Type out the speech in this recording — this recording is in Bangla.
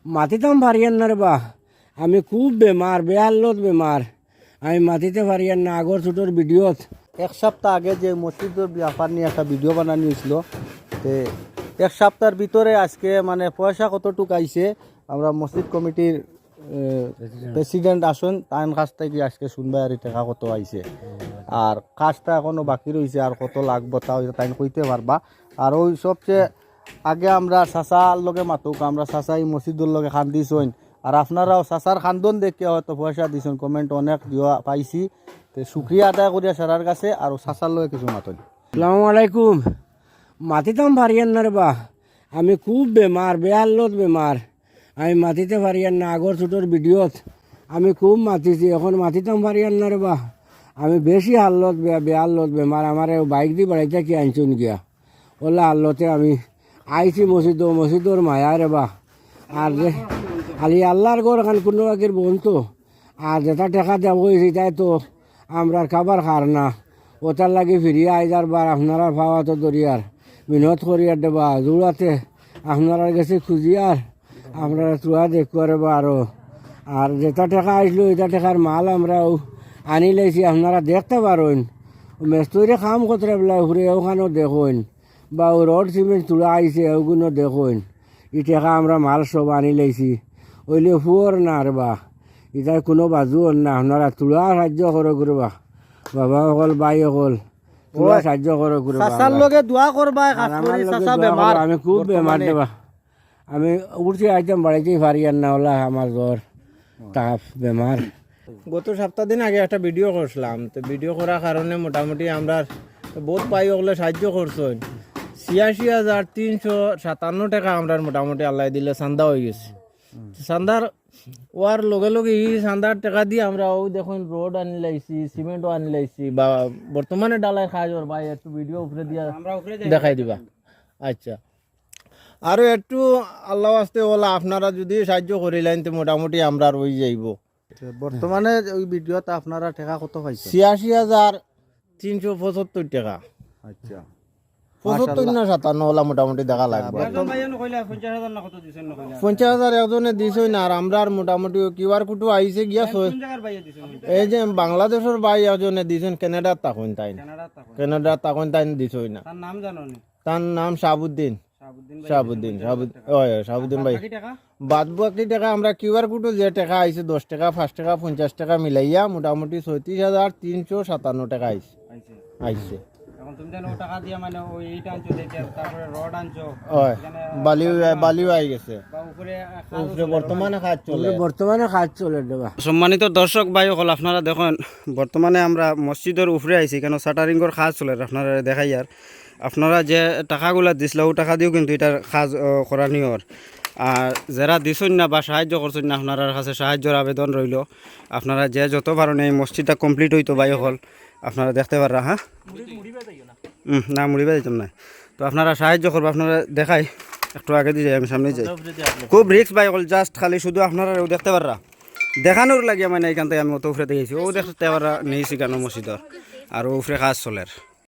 মাতিতাম পারিয়ান না রে বা, আমি খুব বেমার, বেহাল্লত বেমার। আমি মাতিতে পারিয়ান না। আগর ছোটোর ভিডিওত এক সপ্তাহ আগে যে মসজিদের ব্যাপার নিয়ে একটা ভিডিও বানানো হয়েছিল, তো এক সপ্তাহের ভিতরে আজকে মানে পয়সা কতটুকু আইছে আমরা মসজিদ কমিটির প্রেসিডেন্ট আসুন তার কাছ থেকে আজকে শুনবে আর টাকা কত আইছে, আর কাজটা এখনো বাকি রয়েছে, আর কত লাগবো তাও তাই কইতে পারবা। আর ওই সবচেয়ে আগে আমরা চাচার লগে মাতুক, আমরা চাচা এই মসজিদের লগে খান দিছইন, আর আপনারাও চাচার খান্দন দেখে হয়তো পয়সা দিছেন, কমেন্ট অনেক দেওয়া পাইছি, তো শুক্রিয়া আদায় করিয়া সারার কাছে, আর চাচার লগে কিছু মাতুন। আসসালামু আলাইকুম। মাতিতাম পারিয়ান না রে বা, আমি খুব বেমার, বেহাল্লত বেমার। আমি মাতিতে পারিয়ান না। আগর ছোটোর ভিডিওত আমি খুব মাতিছি, এখন মাতিতাম পারিয়ান না রে বা। আমি বেশি হাল্লত বেহাল্লত বেমার। আমার বাইক দিয়ে বাড়াইতে কি আনছুন গিয়া ওলা হাল্লতে আমি আইছি মসজিদর মায়া রে বা। আর যে খালি আল্লাহর ঘর এখন কোনো আগের বন্ধু, আর যেটা টেকা দেবো সেটাই তো আমরা খাবার খার না। ওটার লাগে ফিরিয়ে আইজার বার আপনারা পাওয়া তো দরিয়ার মিনত করিয়ার দেবা জোড়াতে আপনারা গেছে খুঁজিয়ার আপনারা চুয়া দেখুয়ারে বা আরো। আর যেটা টাকা আসলো এটা টাকার মাল আমরাও আনি লাইছি, আপনারা দেখতে পারেন। মেস্তরে কাম করতে বলে ঘুরে ওখানেও দেখুন, বা রড সিমেন্ট তুলা আইছে ওগুলো দেখুন। এই টাকা আমরা মাল সব আনি লাইছি, ওইলে ফুয়ার না আর বা এটা কোনো বাজু না। আপনারা তুলা সাহায্য করে করবা, বাবা অকল বাই অকল তুলা সাহায্য করে করবা। চাচার লগে দোয়া করবা, চাচা বেমার, আমি খুব বেমার দেবা। আমি উঠছি আইতাম বাড়িতেই পারি আর না হলা আমার জ্বর তাপ বেমার। গত সপ্তাহ দিন আগে একটা ভিডিও করছিলাম, তো ভিডিও করার কারণে মোটামুটি আমরা বহুত পাই ওগুলো সাহায্য করছেন। 86,357 টাকা আমরা মোটামুটি আল্লাহ দিলে চান্দা হয়ে গেছে। চান্দার ওয়ার লগে লগে এই চান্দার টাকা দিয়ে আমরা ও দেখুন রোড আনি লাইছি, সিমেন্টও আনি লাইছি, বা বর্তমানে ডালাই খাওয়া যাওয়ার ভাই একটু ভিডিও উপরে দিয়া দেখাই দিবা। আচ্ছা, আরো একটু আল্লাহ আসতে বলা আপনারা যদি সাহায্য করিলেন তো মোটামুটি আমরা রয়ে যাইব। বর্তমানে ওই ভিডিওতে আপনারা টাকা কত পাইছে? 86,375 টাকা। আচ্ছা, 75 না 57 ওলা মোটামুটি দেখা লাগবে। 50,000 একজনে দিছই না, আর আমরা মোটামুটি কিউআর কোড আইছে গিয়া এই যে বাংলাদেশের ভাই একজনে দিছেন, কানাডার তখন তাই দিছই না। তার নাম শাহাবুদ্দিন ভাই। বাদ বাকি টাকা আমরা কিউআর কোডে যে টাকা আইছে 10 টাকা 5 টাকা 50 টাকা মিলাইয়া মোটামুটি 36,357 টাকা আইছে। বালিও আই গেছে, বর্তমানে কাজ চলে দেবা। সম্মানিত দর্শক ভাই সকল, আপনারা দেখেন বর্তমানে আমরা মসজিদের উপরে আইছি, কেন শাটারিংয়ের কাজ চলে, আপনারা দেখাই। আর আপনারা যে টাকাগুলা দিছিল ও টাকা দিয়েও কিন্তু এটার কাজ করা নিয়র। আর যারা দিছেন না বা সাহায্য করছেন না, আপনার কাছে সাহায্যের আবেদন রইল। আপনারা যে যত পারেন এই মসজিদটা কমপ্লিট হইতো ভাই সকল, আপনারা দেখতে পারা। হ্যাঁ না মুড়িবা দিতাম না, তো আপনারা সাহায্য করবো। আপনারা দেখাই একটু আগে দিয়ে যাই, আমি সামনে যাই। খুব রিক্স ভাই সকল, জাস্ট খালি শুধু আপনারা দেখতে পারা দেখানোর লাগে মানে এখান থেকে আমি অত উপরে দেখেছি, ও দেখতে পারা নিয়েছি কেন মসজিদর, আর উপরে কাজ চলের।